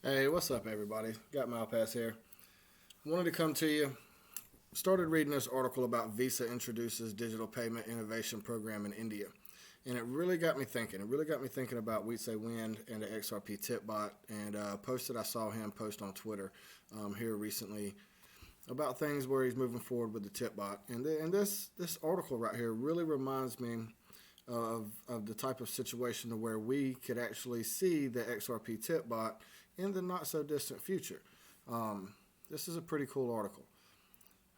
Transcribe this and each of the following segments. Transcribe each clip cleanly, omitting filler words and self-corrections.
Hey, what's up, everybody? Got Malpass here. Wanted to come to you. Started reading this article about Visa introduces digital payment innovation program in India, and it really got me thinking. It really got me thinking about Weetsay Wind and the XRP tip bot, and posted. I saw him post on Twitter here recently about things where he's moving forward with the tip bot, and this article right here really reminds me of the type of situation to where we could actually see the XRP tip bot in the not so distant future. This is a pretty cool article.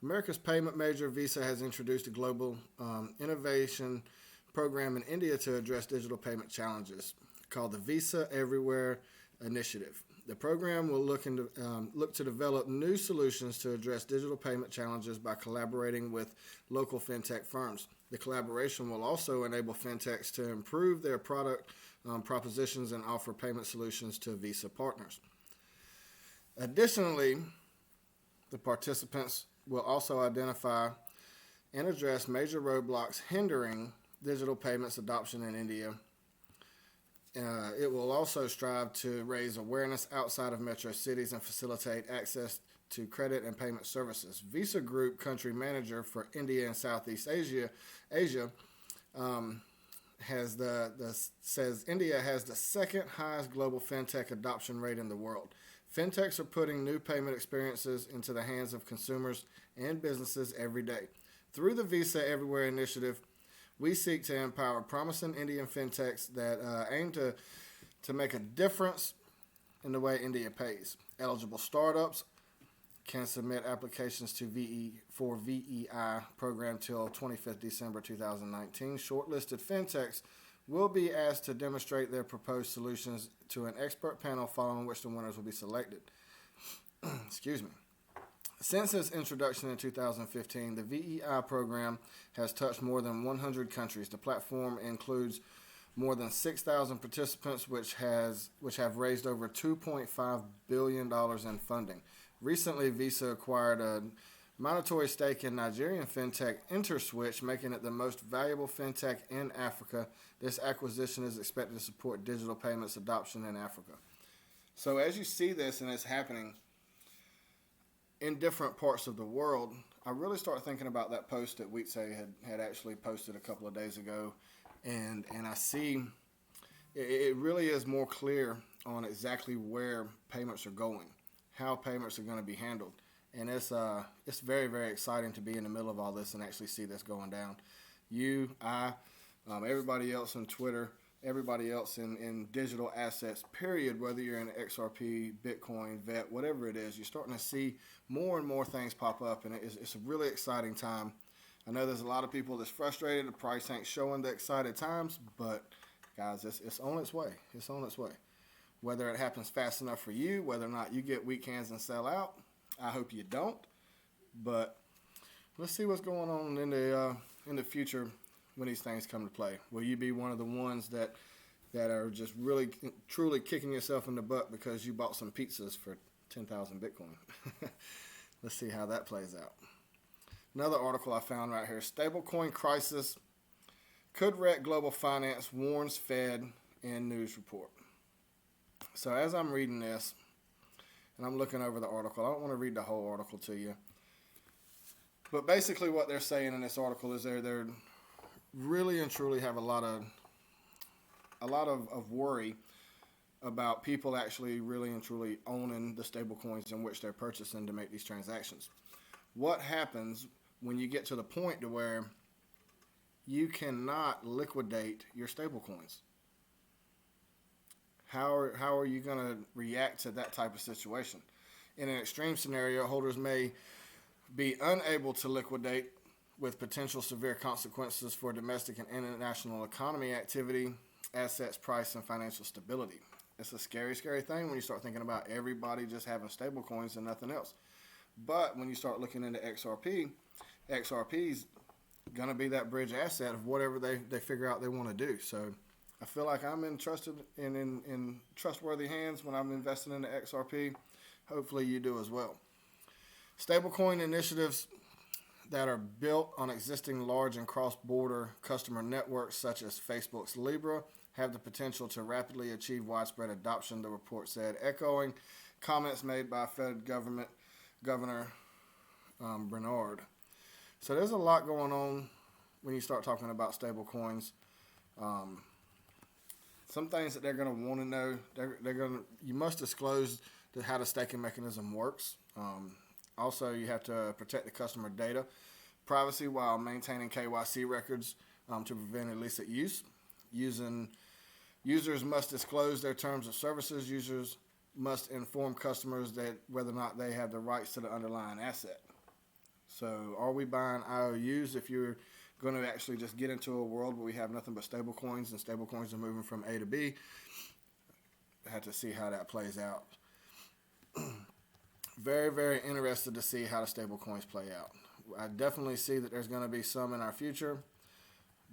America's payment major Visa has introduced a global innovation program in India to address digital payment challenges called the Visa Everywhere Initiative. The program will look to develop new solutions to address digital payment challenges by collaborating with local fintech firms. The collaboration will also enable fintechs to improve their product propositions and offer payment solutions to Visa partners. Additionally, the participants will also identify and address major roadblocks hindering digital payments adoption in India. It will also strive to raise awareness outside of metro cities and facilitate access to credit and payment services. Visa Group country manager for India and Southeast Asia says India has the second highest global fintech adoption rate in the world. Fintechs are putting new payment experiences into the hands of consumers and businesses every day. Through the Visa Everywhere initiative, we seek to empower promising Indian fintechs that aim to make a difference in the way India pays. Eligible startups can submit applications to VEI program till 25th December 2019. Shortlisted fintechs will be asked to demonstrate their proposed solutions to an expert panel, following which the winners will be selected. Excuse me. Since its introduction in 2015, the VEI program has touched more than 100 countries. The platform includes more than 6,000 participants, which have raised over $2.5 billion in funding. Recently, Visa acquired a mandatory stake in Nigerian fintech Interswitch, making it the most valuable fintech in Africa. This acquisition is expected to support digital payments adoption in Africa. So as you see this and it's happening in different parts of the world, I really start thinking about that post that Weetsay had actually posted a couple of days ago. And I see it really is more clear on exactly where payments are going, how payments are going to be handled. And it's very, very exciting to be in the middle of all this and actually see this going down. You, I, everybody else on Twitter, everybody else in digital assets, period, whether you're in XRP, Bitcoin, VET, whatever it is, you're starting to see more and more things pop up, and it's a really exciting time. I know there's a lot of people that's frustrated. The price ain't showing the excited times, but guys, it's on its way. It's on its way. Whether it happens fast enough for you, whether or not you get weak hands and sell out, I hope you don't. But let's see what's going on in the future when these things come to play. Will you be one of the ones that are just really, truly kicking yourself in the butt because you bought some pizzas for 10,000 Bitcoin? Let's see how that plays out. Another article I found right here: stablecoin crisis could wreck global finance, warns Fed in news report. So as I'm reading this, and I'm looking over the article, I don't want to read the whole article to you. But basically what they're saying in this article is they're really and truly have a lot of worry about people actually really and truly owning the stable coins in which they're purchasing to make these transactions. What happens when you get to the point to where you cannot liquidate your stable coins? How are you going to react to that type of situation? In an extreme scenario, holders may be unable to liquidate, with potential severe consequences for domestic and international economy activity, assets, price, and financial stability. It's a scary, scary thing when you start thinking about everybody just having stable coins and nothing else. But when you start looking into XRP's going to be that bridge asset of whatever they figure out they want to do. So I feel like I'm in trustworthy hands when I'm investing in the XRP. Hopefully you do as well. Stablecoin initiatives, that are built on existing large and cross-border customer networks such as Facebook's Libra have the potential to rapidly achieve widespread adoption, the report said, echoing comments made by Fed Governor Bernard. So there's a lot going on when you start talking about stable coins. Some things that they're going to want to know, you must disclose how the staking mechanism works. Also, you have to protect the customer data privacy while maintaining KYC records to prevent illicit use. Users must disclose their terms of services. Users must inform customers that whether or not they have the rights to the underlying asset. So are we buying IOUs if you're going to actually just get into a world where we have nothing but stable coins and stable coins are moving from A to B? I have to see how that plays out. Very, very interested to see how the stable coins play out. I definitely see that there's going to be some in our future,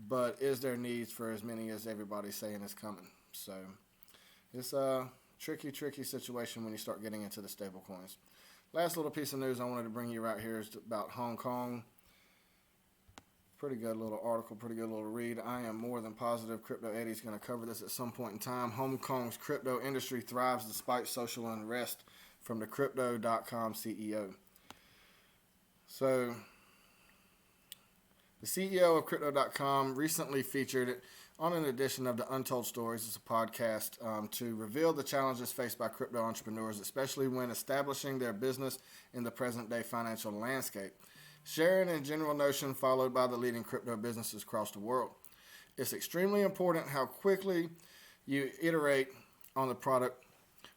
but is there needs for as many as everybody's saying is coming? So it's a tricky situation when you start getting into the stable coins. Last little piece of news I wanted to bring you right here is about Hong Kong. Pretty good little article, pretty good little read. I am more than positive Crypto Eddie's going to cover this at some point in time. Hong Kong's crypto industry thrives despite social unrest, from the Crypto.com CEO. So the CEO of Crypto.com recently featured it on an edition of the Untold Stories. It's a podcast to reveal the challenges faced by crypto entrepreneurs, especially when establishing their business in the present-day financial landscape. Sharing a general notion followed by the leading crypto businesses across the world. It's extremely important how quickly you iterate on the product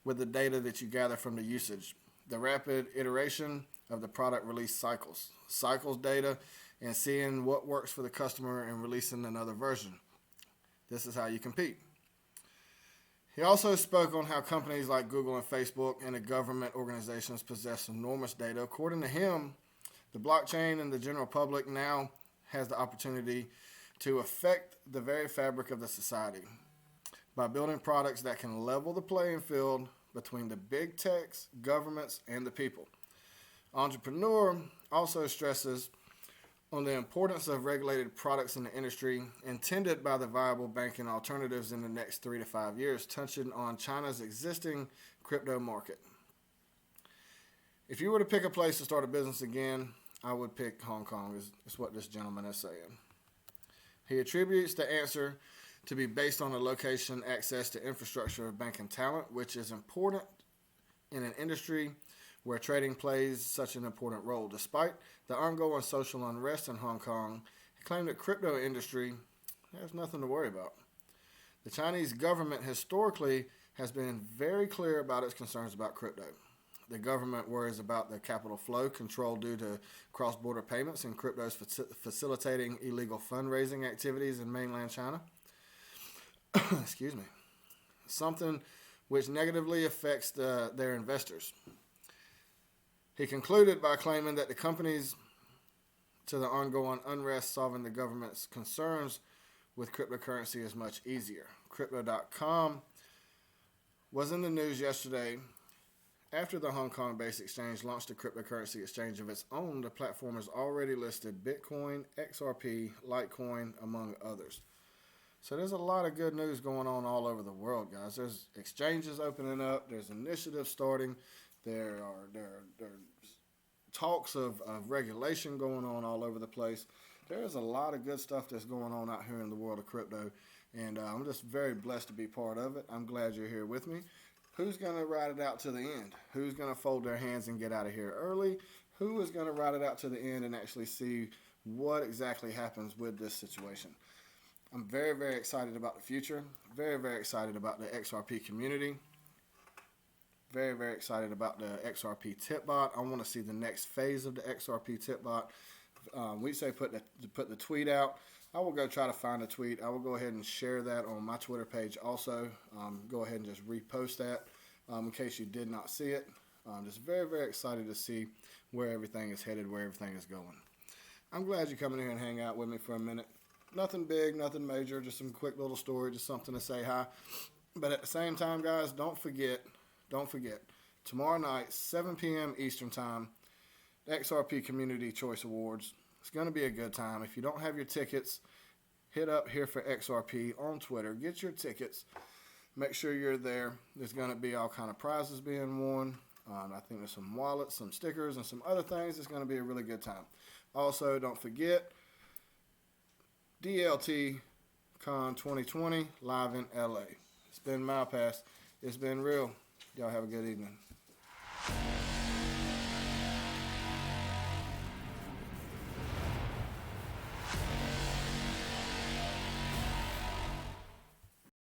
with the data that you gather from the usage. The rapid iteration of the product release cycles data, and seeing what works for the customer and releasing another version. This is how you compete. He also spoke on how companies like Google and Facebook and the government organizations possess enormous data. According to him, the blockchain and the general public now has the opportunity to affect the very fabric of the society by building products that can level the playing field between the big techs, governments, and the people. Entrepreneur also stresses on the importance of regulated products in the industry intended by the viable banking alternatives in the next 3 to 5 years, touching on China's existing crypto market. If you were to pick a place to start a business again, I would pick Hong Kong, is what this gentleman is saying. He attributes the answer to be based on the location, access to infrastructure of banking talent, which is important in an industry where trading plays such an important role. Despite the ongoing social unrest in Hong Kong, he claimed that crypto industry has nothing to worry about. The Chinese government historically has been very clear about its concerns about crypto. The government worries about the capital flow control due to cross-border payments and cryptos facilitating illegal fundraising activities in mainland China. Excuse me. Something which negatively affects their investors. He concluded by claiming that the companies to the ongoing unrest solving the government's concerns with cryptocurrency is much easier. Crypto.com was in the news yesterday after the Hong Kong-based exchange launched a cryptocurrency exchange of its own. The platform has already listed Bitcoin, XRP, Litecoin, among others. So there's a lot of good news going on all over the world, guys. There's exchanges opening up. There's initiatives starting. There are talks of regulation going on all over the place. There's a lot of good stuff that's going on out here in the world of crypto, and I'm just very blessed to be part of it. I'm glad you're here with me. Who's going to ride it out to the end? Who's going to fold their hands and get out of here early? Who is going to ride it out to the end and actually see what exactly happens with this situation? I'm very, very excited about the future. Very, very excited about the XRP community. Very, very excited about the XRP tip bot. I want to see the next phase of the XRP tip bot. We say put the tweet out. I will go try to find a tweet. I will go ahead and share that on my Twitter page also. Go ahead and just repost that in case you did not see it. Just very, very excited to see where everything is headed, where everything is going. I'm glad you're coming here and hang out with me for a minute. Nothing big, nothing major, just some quick little story, just something to say hi. But at the same time, guys, don't forget, tomorrow night, 7 p.m. Eastern Time, the XRP Community Choice Awards. It's going to be a good time. If you don't have your tickets, hit up Here for XRP on Twitter. Get your tickets. Make sure you're there. There's going to be all kind of prizes being won. I think there's some wallets, some stickers, and some other things. It's going to be a really good time. Also, don't forget DLT Con 2020 live in LA. It's been Milepass. It's been real. Y'all have a good evening.